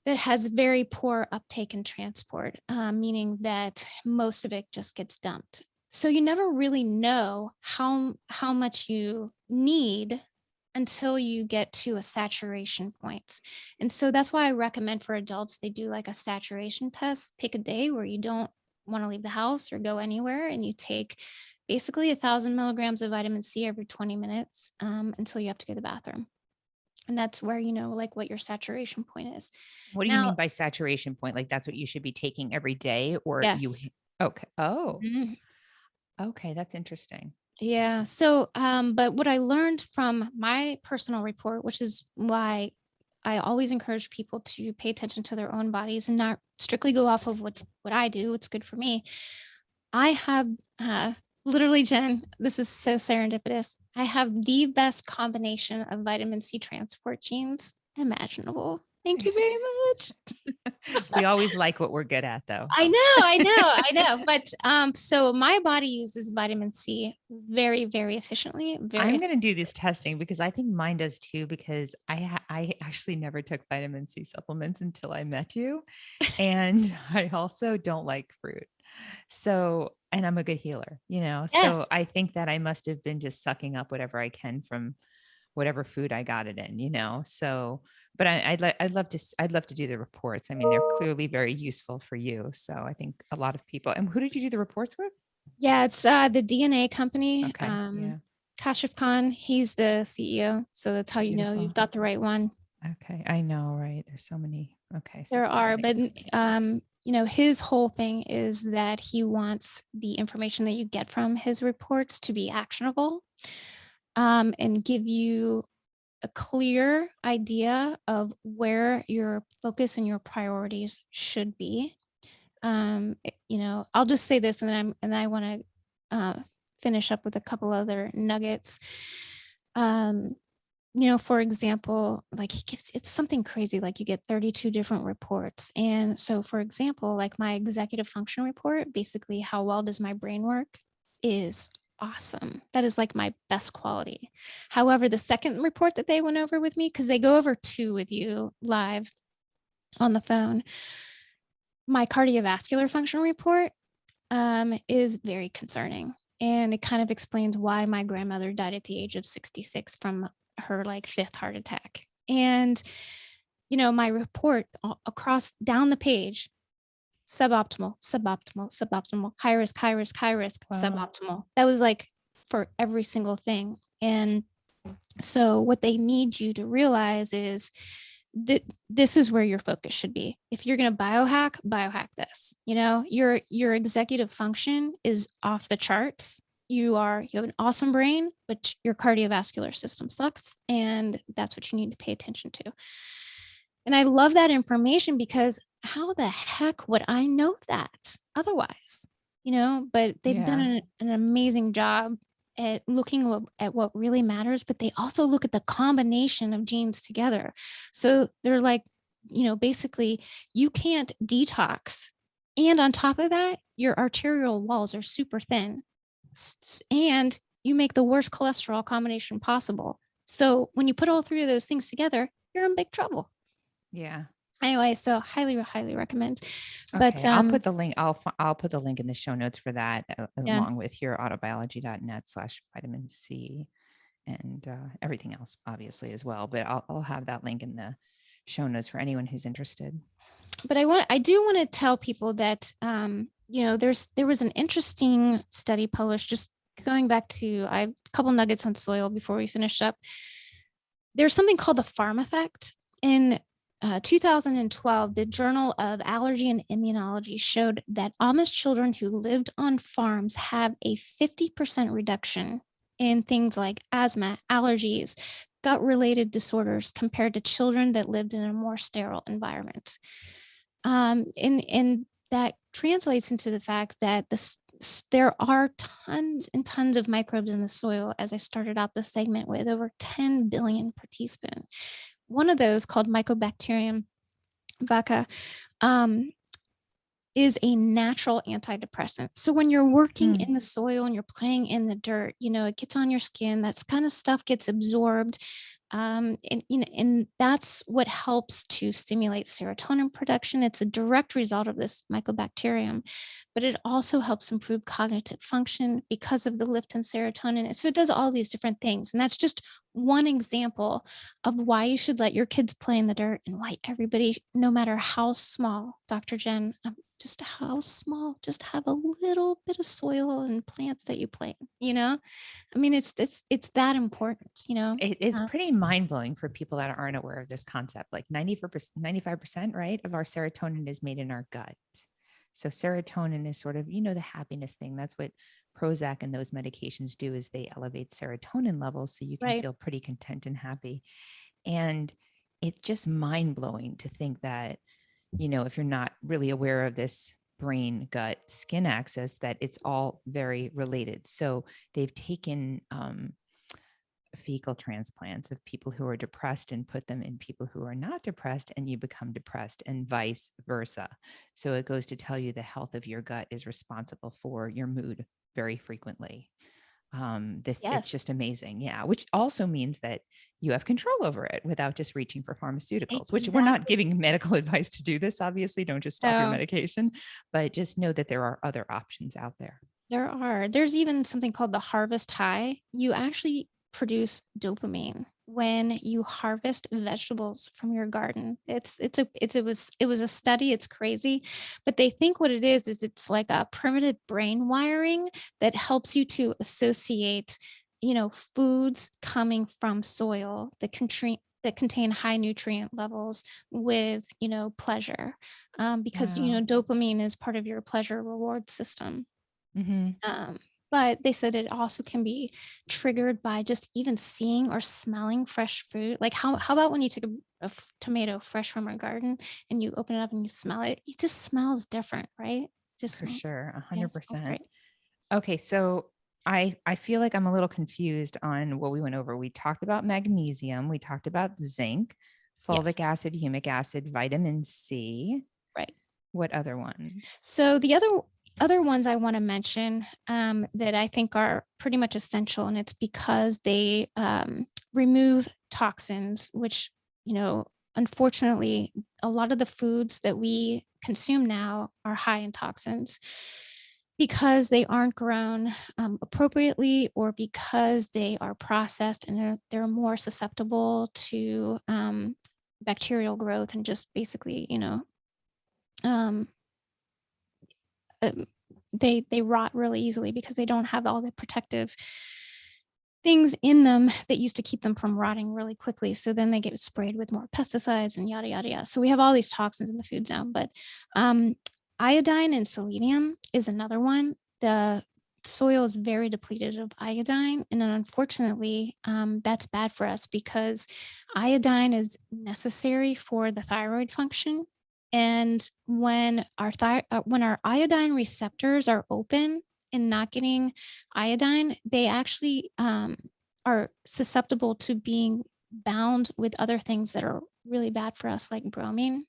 that has very poor uptake and transport, meaning that most of it just gets dumped. So you never really know how much you need until you get to a saturation point. And so that's why I recommend for adults, they do like a saturation test. Pick a day where you don't want to leave the house or go anywhere, and you take basically 1,000 milligrams of vitamin C every 20 minutes until you have to go to the bathroom. And that's where, like what your saturation point is. What do you Now, mean by saturation point? Like that's what you should be taking every day, or you? yes. Okay. Oh, Mhm. okay. That's interesting. Yeah. So, but what I learned from my personal report, which is why I always encourage people to pay attention to their own bodies and not strictly go off of what I do, what's good for me. I have literally, Jen, this is so serendipitous. I have the best combination of vitamin C transport genes imaginable. Thank you very much. We always like what we're good at, though. I know. But so my body uses vitamin C very, very efficiently. I'm going to do this testing because I think mine does too, because I actually never took vitamin C supplements until I met you. And I also don't like fruit. So, and I'm a good healer, so Yes. I think that I must have been just sucking up whatever I can from whatever food I got it in, so, but I'd love to do the reports. I mean, they're clearly very useful for you. So I think a lot of people, and who did you do the reports with? Yeah, it's the DNA company. Okay. Yeah. Kashif Khan, he's the CEO. So that's how you know Beautiful. you've got the right one. Okay. I know, right? There's so many. Okay. So There are, DNA. but his whole thing is that he wants the information that you get from his reports to be actionable, and give you a clear idea of where your focus and your priorities should be. I'll just say this, and then I want to finish up with a couple other nuggets. For example, like it's something crazy, like you get 32 different reports. And so, for example, like my executive function report, basically how well does my brain work, is awesome. That is like my best quality. However, the second report that they went over with me, because they go over two with you live on the phone, my cardiovascular function report is very concerning. And it kind of explains why my grandmother died at the age of 66 from her like fifth heart attack. And my report across down the page, suboptimal, suboptimal, suboptimal, high risk, high risk, high risk, Wow. suboptimal. That was like for every single thing. And so what they need you to realize is that this is where your focus should be. If you're going to biohack this. Your executive function is off the charts. You have an awesome brain, but your cardiovascular system sucks, and that's what you need to pay attention to. And I love that information, because how the heck would I know that otherwise? But they've done an amazing job at looking at what really matters, but they also look at the combination of genes together. So they're like, basically you can't detox. And on top of that, your arterial walls are super thin, and you make the worst cholesterol combination possible. So when you put all three of those things together, you're in big trouble. Yeah. Anyway, so highly, highly recommend. But Okay, I'll put the link. I'll put the link in the show notes for that, Yeah. along with your autobiology.net/vitamin C and everything else, obviously, as well. But I'll have that link in the show notes for anyone who's interested. But I do want to tell people that there was an interesting study published, just going back to a couple nuggets on soil before we finish up. There's something called the farm effect. In 2012, the Journal of Allergy and Immunology showed that Amish children who lived on farms have a 50% reduction in things like asthma, allergies, gut-related disorders compared to children that lived in a more sterile environment. And that translates into the fact that there are tons and tons of microbes in the soil, as I started out this segment with, over 10 billion per teaspoon. One of those, called Mycobacterium vacca, is a natural antidepressant. So when you're working in the soil and you're playing in the dirt, it gets on your skin, that kind of stuff gets absorbed. And that's what helps to stimulate serotonin production. It's a direct result of this mycobacterium, but it also helps improve cognitive function because of the lift in serotonin. So it does all these different things. And that's just one example of why you should let your kids play in the dirt, and why everybody, no matter how small, Dr. Jen, just how small, just have a little bit of soil and plants that you plant, I mean, it's that important, It's pretty mind-blowing for people that aren't aware of this concept. Like 95%, right, of our serotonin is made in our gut. So serotonin is sort of, the happiness thing. That's what Prozac and those medications do, is they elevate serotonin levels so you can feel pretty content and happy. And it's just mind-blowing to think that, if you're not really aware of this brain, gut, skin axis, that it's all very related. So they've taken fecal transplants of people who are depressed and put them in people who are not depressed, and you become depressed, and vice versa. So it goes to tell you the health of your gut is responsible for your mood very frequently. It's just amazing. Yeah. Which also means that you have control over it without just reaching for pharmaceuticals, which we're not giving medical advice to do this. Obviously, don't just stop your medication, but just know that there are other options out there. There's even something called the harvest high. You actually produce dopamine when you harvest vegetables from your garden. It was a study. It's crazy, but they think what it is it's like a primitive brain wiring that helps you to associate, foods coming from soil that contain high nutrient levels with, pleasure, because dopamine is part of your pleasure reward system. But they said it also can be triggered by just even seeing or smelling fresh fruit. Like how about when you take a tomato fresh from our garden and you open it up and you smell it? It just smells different, right? For sure, 100%. Great. Okay, so I feel like I'm a little confused on what we went over. We talked about magnesium, we talked about zinc, fulvic acid, humic acid, vitamin C. Right. What other ones? So the other ones I want to mention, that I think are pretty much essential, and it's because they remove toxins, which, unfortunately, a lot of the foods that we consume now are high in toxins because they aren't grown appropriately, or because they are processed and they're more susceptible to bacterial growth and just basically, um, they rot really easily because they don't have all the protective things in them that used to keep them from rotting really quickly. So then they get sprayed with more pesticides and yada yada yada. So we have all these toxins in the food now. But iodine and selenium is another one. The soil is very depleted of iodine, and then unfortunately, that's bad for us because iodine is necessary for the thyroid function. And when our iodine receptors are open and not getting iodine, they actually are susceptible to being bound with other things that are really bad for us, like bromine.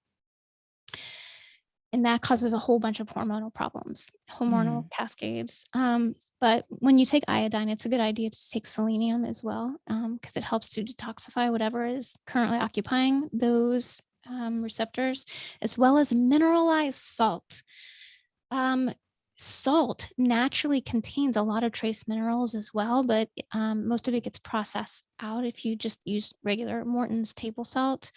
And that causes a whole bunch of hormonal problems, hormonal cascades. But when you take iodine, it's a good idea to take selenium as well, because it helps to detoxify whatever is currently occupying those receptors, as well as mineralized salt. Salt naturally contains a lot of trace minerals as well, but most of it gets processed out if you just use regular Morton's table salt.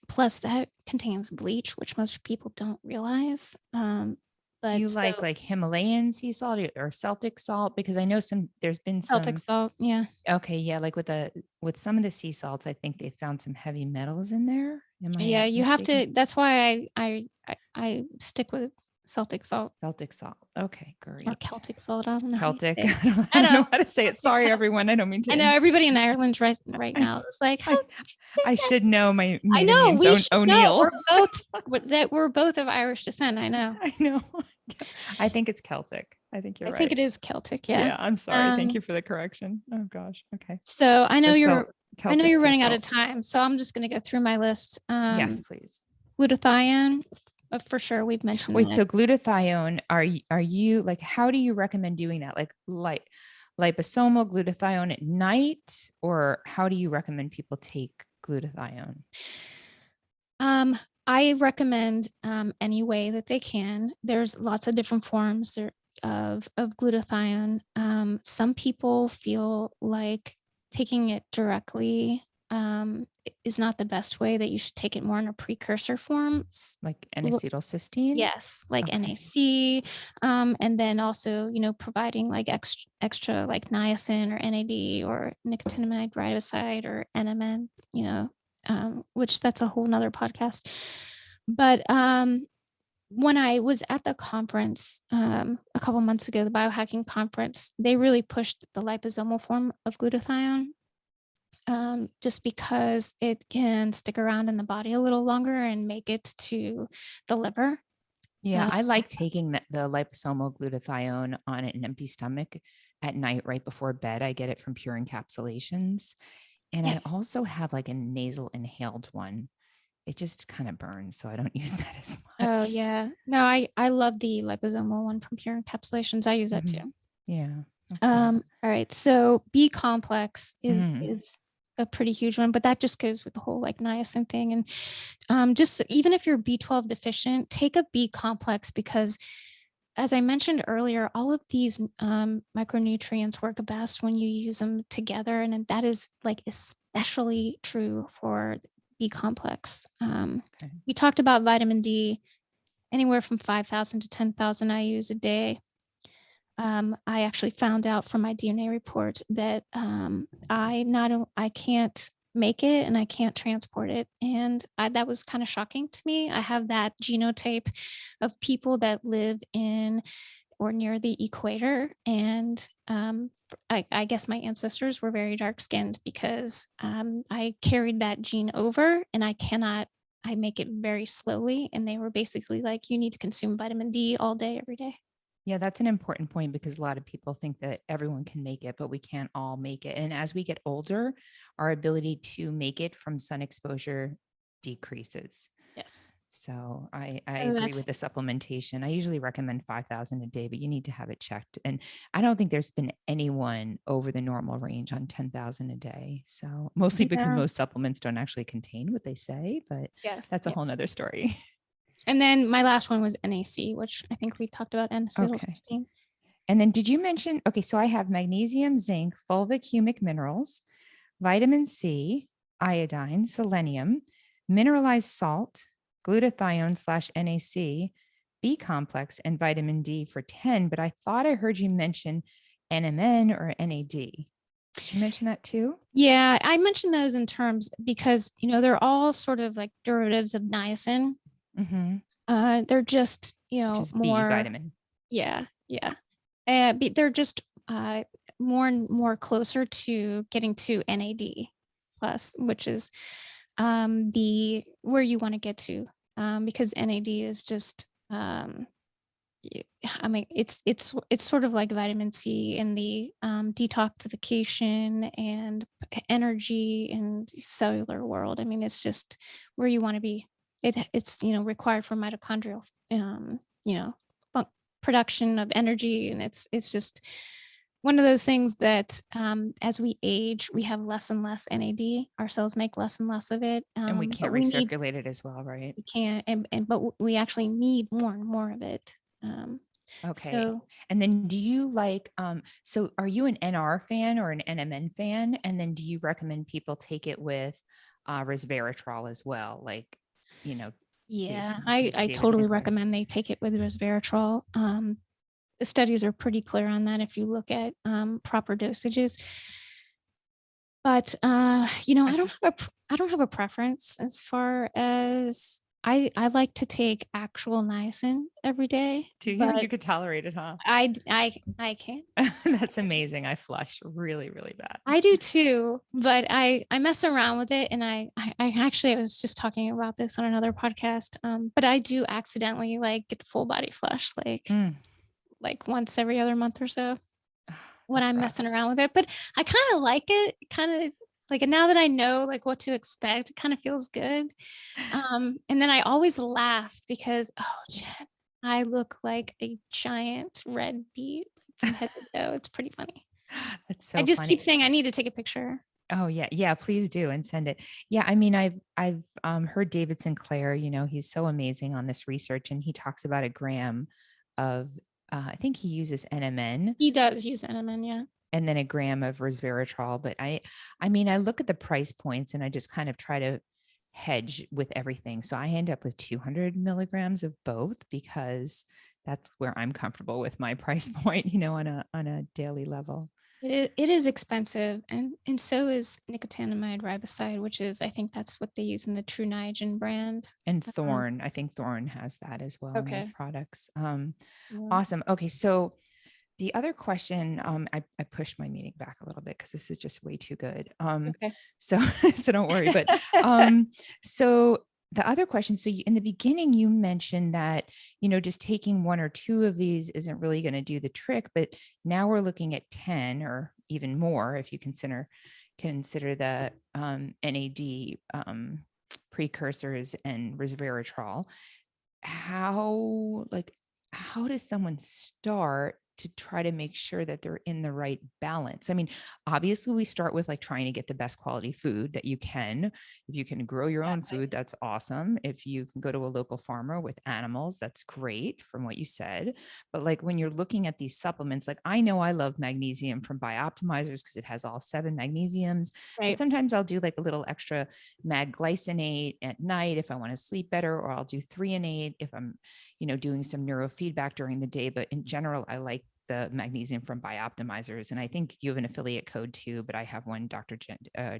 Plus, that contains bleach, which most people don't realize. Do you like Himalayan sea salt or Celtic salt? Because I know there's been Celtic salt, yeah. Okay, yeah, like with some of the sea salts, I think they found some heavy metals in there. Yeah, you have to. That's why I stick with Celtic salt. Celtic salt. Okay, great. Or Celtic salt. I don't know. Celtic. I don't know how to say it. Sorry, everyone. I don't mean to. I know everybody in Ireland's right now. It's like I should know my I maiden know name's we should O'Neill. know. We're both of Irish descent. I know. I know. I think it's Celtic. I think you're right. I think it is Celtic. Yeah. Yeah. I'm sorry. Thank you for the correction. Oh gosh. Okay. So I know you're running out of time. So I'm just going to go through my list. Yes, please. Glutathione, for sure. We've mentioned. Wait, so glutathione, are you like, how do you recommend doing that? Like liposomal glutathione at night, or how do you recommend people take glutathione? I recommend any way that they can. There's lots of different forms of glutathione. Some people feel like taking it directly is not the best way, that you should take it more in a precursor form. Like N-acetylcysteine? Yes, like NAC. And then also, providing like extra like niacin or NAD or nicotinamide riboside or NMN, which that's a whole nother podcast. But when I was at the conference a couple months ago, the biohacking conference, they really pushed the liposomal form of glutathione, just because it can stick around in the body a little longer and make it to the liver. Yeah, I like taking the liposomal glutathione on an empty stomach at night right before bed. I get it from Pure Encapsulations. And yes. I also have like a nasal inhaled one. It just kind of burns, so I don't use that as much. Oh, yeah. No, I love the liposomal one from Pure Encapsulations. I use that too. Yeah. Okay. All right. So B complex is a pretty huge one, but that just goes with the whole like niacin thing. And just even if you're B12 deficient, take a B complex, because as I mentioned earlier, all of these micronutrients work best when you use them together. And that is like especially true for B complex. We talked about vitamin D, anywhere from 5,000 to 10,000 IUs a day. I actually found out from my DNA report that I can't make it and I can't transport it. And that was kind of shocking to me. I have that genotype of people that live in or near the equator. And I guess my ancestors were very dark skinned, because I carried that gene over, and I make it very slowly. And they were basically like, you need to consume vitamin D all day, every day. Yeah, that's an important point, because a lot of people think that everyone can make it, but we can't all make it. And as we get older, our ability to make it from sun exposure decreases. Yes. So I agree with the supplementation. I usually recommend 5,000 a day, but you need to have it checked. And I don't think there's been anyone over the normal range on 10,000 a day. So mostly because most supplements don't actually contain what they say, but that's a whole nother story. And then my last one was NAC, which I think we talked about, N-acetylcysteine. Okay. And then did you mention, so I have magnesium, zinc, fulvic humic minerals, vitamin C, iodine, selenium, mineralized salt, glutathione slash NAC, B complex, and vitamin D for 10. But I thought I heard you mention NMN or NAD. Did you mention that too? Yeah, I mentioned those in terms because, they're all sort of like derivatives of niacin. Mm-hmm. They're just, Which is B more, vitamin. yeah. They're just more and more closer to getting to NAD plus, which is the where you want to get to, because NAD is just I mean, it's sort of like vitamin C in the detoxification and energy and cellular world. I mean, it's just where you want to be. It's required for mitochondrial you know production of energy, and it's just one of those things that as we age, we have less and less NAD. Our cells make less and less of it, And we but can't recirculate it as well, right? we can't, but we actually need more and more of it. Okay. So And then do you like, so are you an NR fan or an NMN fan? And then do you recommend people take it with resveratrol as well? Like, yeah, I David totally Sinclair. recommend they take it with resveratrol. The studies are pretty clear on that if you look at proper dosages. But I don't have a preference as far as I like to take actual niacin every day. Do you? But You could tolerate it, huh? I can. That's amazing. I flush really, really bad. I do too, but I mess around with it, and I actually I was just talking about this on another podcast. But I do accidentally like get the full body flush, like once every other month or so when That's I'm rough. messing around with it. But I kind of like it, kind of like now that I know like what to expect, it kind of feels good. And then I always laugh because Jen, I look like a giant red beet from head to toe. It's pretty funny. That's I so just keep funny. saying I need to take a picture. Oh yeah, yeah. Please do and send it. Yeah, I mean, I've heard David Sinclair. He's so amazing on this research, and he talks about a gram of, I think he uses NMN, He does use NMN, yeah. and then a gram of resveratrol. But I mean, I look at the price points, and I just kind of try to hedge with everything. So I end up with 200 milligrams of both because that's where I'm comfortable with my price point. On a daily level. It is expensive, and so is nicotinamide riboside, which is I think that's what they use in the True Niagen brand. And Um, Thorne, I think Thorne has that as well in their okay. products. Yeah. Awesome. Okay, so the other question, I pushed my meeting back a little bit because this is just way too good. Okay. So so don't worry. But so the other question, so in the beginning you mentioned that just taking one or two of these isn't really going to do the trick, but now we're looking at 10 or even more if you consider the NAD precursors and resveratrol. How does someone start to try to make sure that they're in the right balance? I mean, obviously we start with like trying to get the best quality food that you can. If you can grow your own food, that's awesome. If you can go to a local farmer with animals, that's great from what you said. But like when you're looking at these supplements, like I know I love magnesium from Bioptimizers because it has all 7 magnesiums, but Right. sometimes I'll do like a little extra mag glycinate at night if I want to sleep better, or I'll do 3-in-8 if I'm doing some neurofeedback during the day. But in general, I like the magnesium from Bioptimizers. And I think you have an affiliate code too, but I have one, Dr. Jen,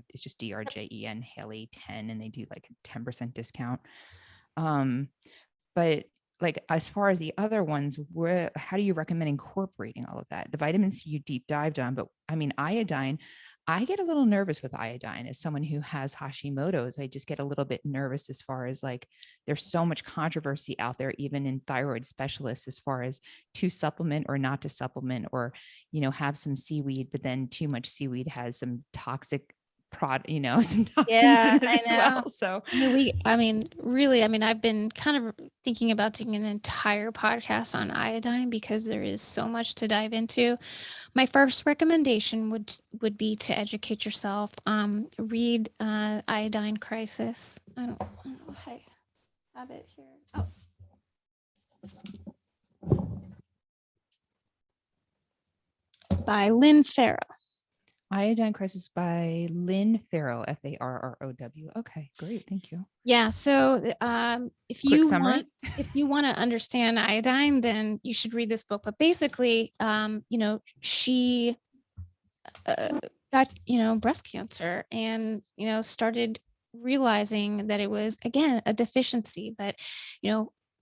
it's just DRJEN Haley 10, and they do like a 10% discount. But like, as far as the other ones, how do you recommend incorporating all of that? The vitamin C you deep dived on, but I mean, iodine, I get a little nervous with iodine as someone who has Hashimoto's. I just get a little bit nervous as far as like, there's so much controversy out there, even in thyroid specialists, as far as to supplement or not to supplement, or, have some seaweed, but then too much seaweed has some toxic some toxins in Yeah, it I as know. well. So Really, I've been kind of thinking about doing an entire podcast on iodine because there is so much to dive into. My first recommendation would be to educate yourself. Read Iodine Crisis. I don't know if I have it here. Oh, by Lynn Farah. Iodine Crisis by Lynn Farrow, Farrow. Okay, great. Thank you. Yeah. So Quick summary. if you want to understand iodine, then you should read this book. But basically, she got, breast cancer and, started realizing that it was, again, a deficiency. But,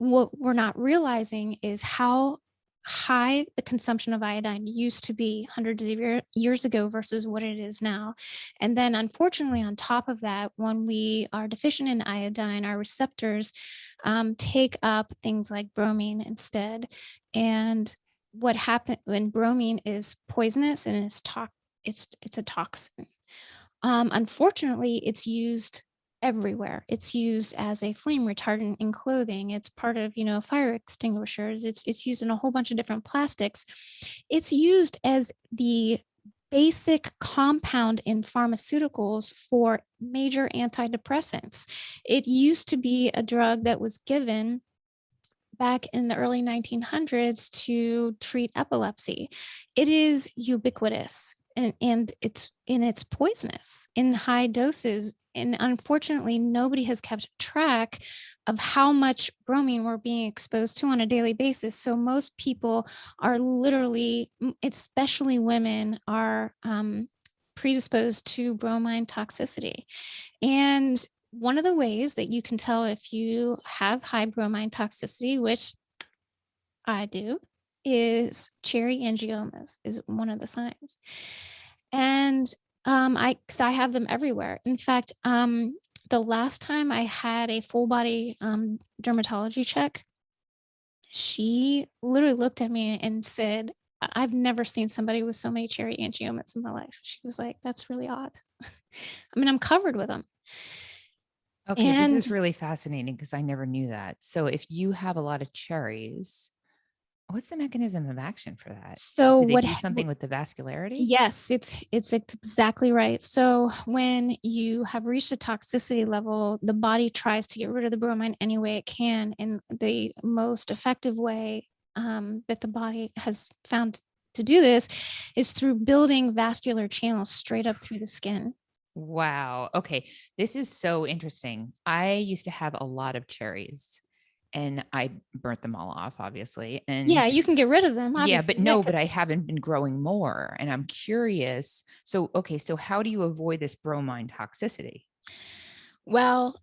what we're not realizing is how high the consumption of iodine used to be hundreds of years ago versus what it is now. And then, unfortunately, on top of that, when we are deficient in iodine, our receptors take up things like bromine instead. And what happened when bromine is poisonous and is toxic, it's a toxin. Unfortunately, it's used everywhere. It's used as a flame retardant in clothing. It's part of, fire extinguishers. It's used in a whole bunch of different plastics. It's used as the basic compound in pharmaceuticals for major antidepressants. It used to be a drug that was given back in the early 1900s to treat epilepsy. It is ubiquitous, and it's poisonous in high doses. And unfortunately, nobody has kept track of how much bromine we're being exposed to on a daily basis. So most people are literally, especially women, are predisposed to bromine toxicity. And one of the ways that you can tell if you have high bromine toxicity, which I do, is cherry angiomas is one of the signs. And cause I have them everywhere. In fact, the last time I had a full body dermatology check, she literally looked at me and said, I've never seen somebody with so many cherry angiomas in my life. She was like, that's really odd. I mean, I'm covered with them. Okay, this And is really fascinating because I never knew that. So if you have a lot of cherries, what's the mechanism of action for that? so Do they what do something with the vascularity? Yes, it's exactly right. So when you have reached a toxicity level, the body tries to get rid of the bromine any way it can, and the most effective way that the body has found to do this is through building vascular channels straight up through the skin. Wow. Okay. This is so interesting. I used to have a lot of cherries and I burnt them all off, obviously. Yeah, And you can get rid of them, yeah, obviously. but Yeah, no, but I haven't been growing more. And I'm curious. So, okay. So, how do you avoid this bromine toxicity? well,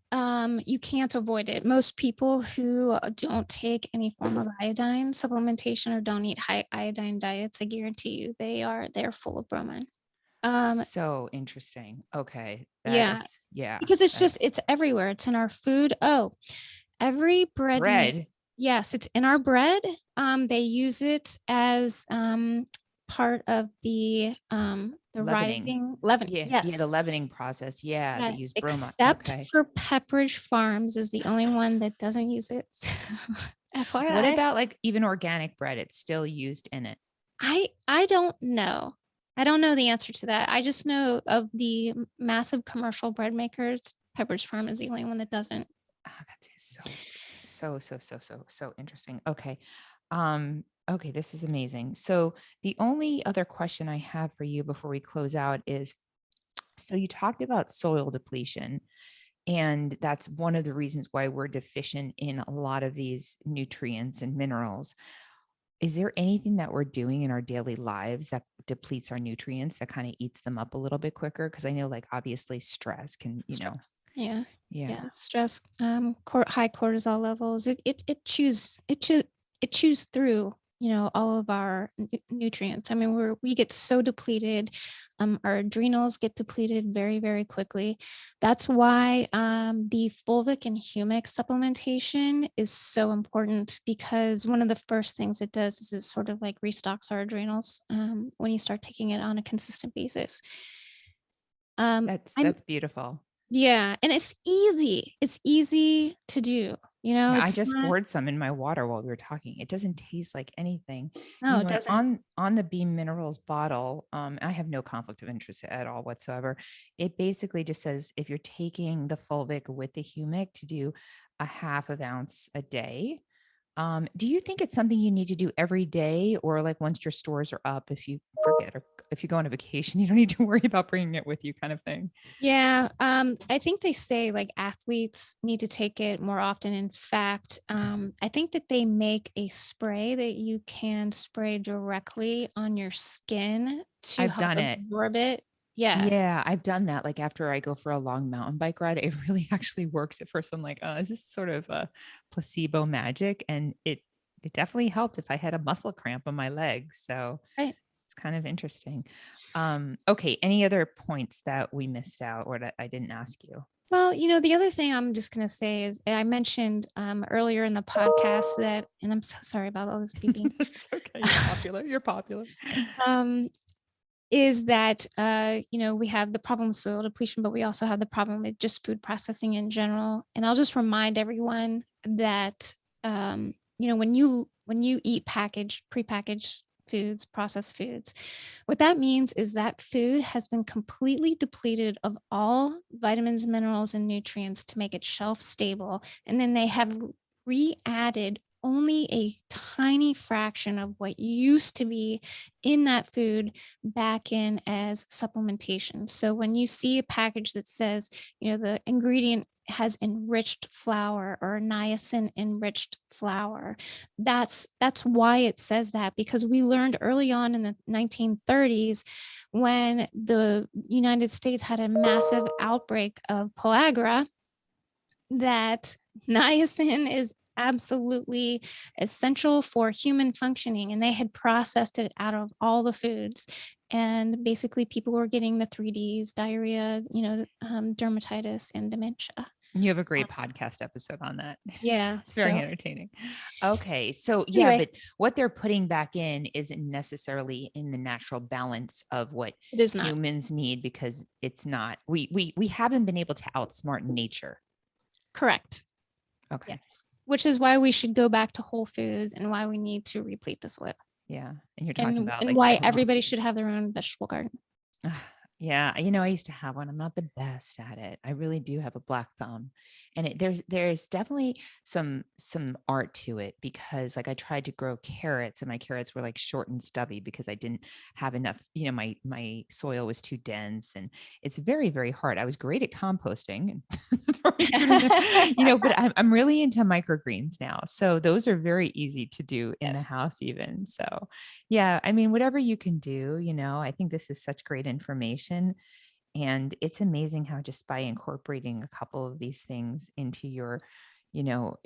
you can't avoid it. Most people who don't take any form of iodine supplementation or don't eat high iodine diets, I guarantee you they're full of bromine. Um, So interesting. Okay. That yeah, is, yeah, because that's it's everywhere. It's in our food. Oh, every bread bread. yes, it's in our bread. They use it as part of the Leavening. rising leaven. Yeah. Yeah. The Yes. leavening process. Yeah. They Yes, use bromine. except Okay. for Pepperidge Farms is the only one that doesn't use it. What FYI. about like even organic bread? It's still used in it. I don't know. I don't know the answer to that. I just know of the massive commercial bread makers. Pepperidge Farm is the only one that doesn't. Oh, that is so interesting. Okay. Okay, this is amazing. So the only other question I have for you before we close out is so you talked about soil depletion, and that's one of the reasons why we're deficient in a lot of these nutrients and minerals. Is there anything that we're doing in our daily lives that depletes our nutrients that kind of eats them up a little bit quicker? Because I know, like, obviously, stress can, Stress. Yeah. yeah. Yeah. Stress, high cortisol levels. It chews through, all of our nutrients. I mean, we get so depleted. Our adrenals get depleted very, very quickly. That's why the fulvic and humic supplementation is so important, because one of the first things it does is it sort of like restocks our adrenals when you start taking it on a consistent basis. I'm That's beautiful. Yeah, and it's easy. It's easy to do. Yeah, I It's just not. poured some in my water while we were talking. It doesn't taste like anything. No, it And doesn't. on the Beam Minerals bottle, I have no conflict of interest at all whatsoever. It basically just says if you're taking the fulvic with the humic to do a half of ounce a day, Do you think it's something you need to do every day, or like once your stores are up, if you forget, or if you go on a vacation, you don't need to worry about bringing it with you kind of thing? Yeah, I think they say like athletes need to take it more often. In fact, I think that they make a spray that you can spray directly on your skin to I've help done it. absorb it. Yeah, Yeah, I've done that. Like after I go for a long mountain bike ride, it really actually works. At first, I'm like, oh, is this sort of a placebo magic? And it definitely helped if I had a muscle cramp on my legs. So right. it's kind of interesting. Okay, any other points that we missed out or that I didn't ask you? Well, the other thing I'm just going to say is I mentioned earlier in the podcast that, and I'm so sorry about all this beeping. It's okay. You're popular. You're popular. um, is that we have the problem with soil depletion, but we also have the problem with just food processing in general. And I'll just remind everyone that when you eat packaged, prepackaged foods, processed foods, what that means is that food has been completely depleted of all vitamins, minerals, and nutrients to make it shelf stable. And then they have re-added only a tiny fraction of what used to be in that food back in as supplementation. So when you see a package that says, the ingredient has enriched flour or niacin enriched flour, that's why it says that, because we learned early on in the 1930s when the United States had a massive outbreak of pellagra that niacin is absolutely essential for human functioning, and they had processed it out of all the foods, and basically people were getting the 3Ds, diarrhea, dermatitis, and dementia. You have a Um, great podcast episode on that. yeah, It's very so entertaining. Okay. So, yeah, anyway, but what they're putting back in isn't necessarily in the natural balance of what it is not. humans need, because it's not, we haven't been able to outsmart nature. Correct. Okay. Yes, which is why we should go back to whole foods and why we need to replete the soil, Yeah. And you're talking and about and like why every, everybody should have their own vegetable garden. yeah, I used to have one. I'm not the best at it. I really do have a black thumb. And there's definitely some art to it, because like I tried to grow carrots and my carrots were like short and stubby because I didn't have enough, my soil was too dense, and it's very, very hard. I was great at composting and throwing food in there, but I'm really into microgreens now. So those are very easy to do in the Yes. house even. So yeah, I mean, whatever you can do, I think this is such great information. And it's amazing how just by incorporating a couple of these things into you know,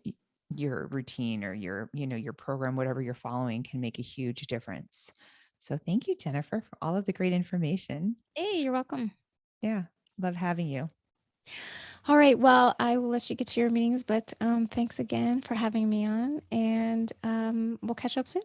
your routine or your program, whatever you're following, can make a huge difference. So thank you, Jennifer, for all of the great information. Hey, you're welcome. Yeah, love having you. All right. Well, I will let you get to your meetings, but thanks again for having me on, and we'll catch up soon.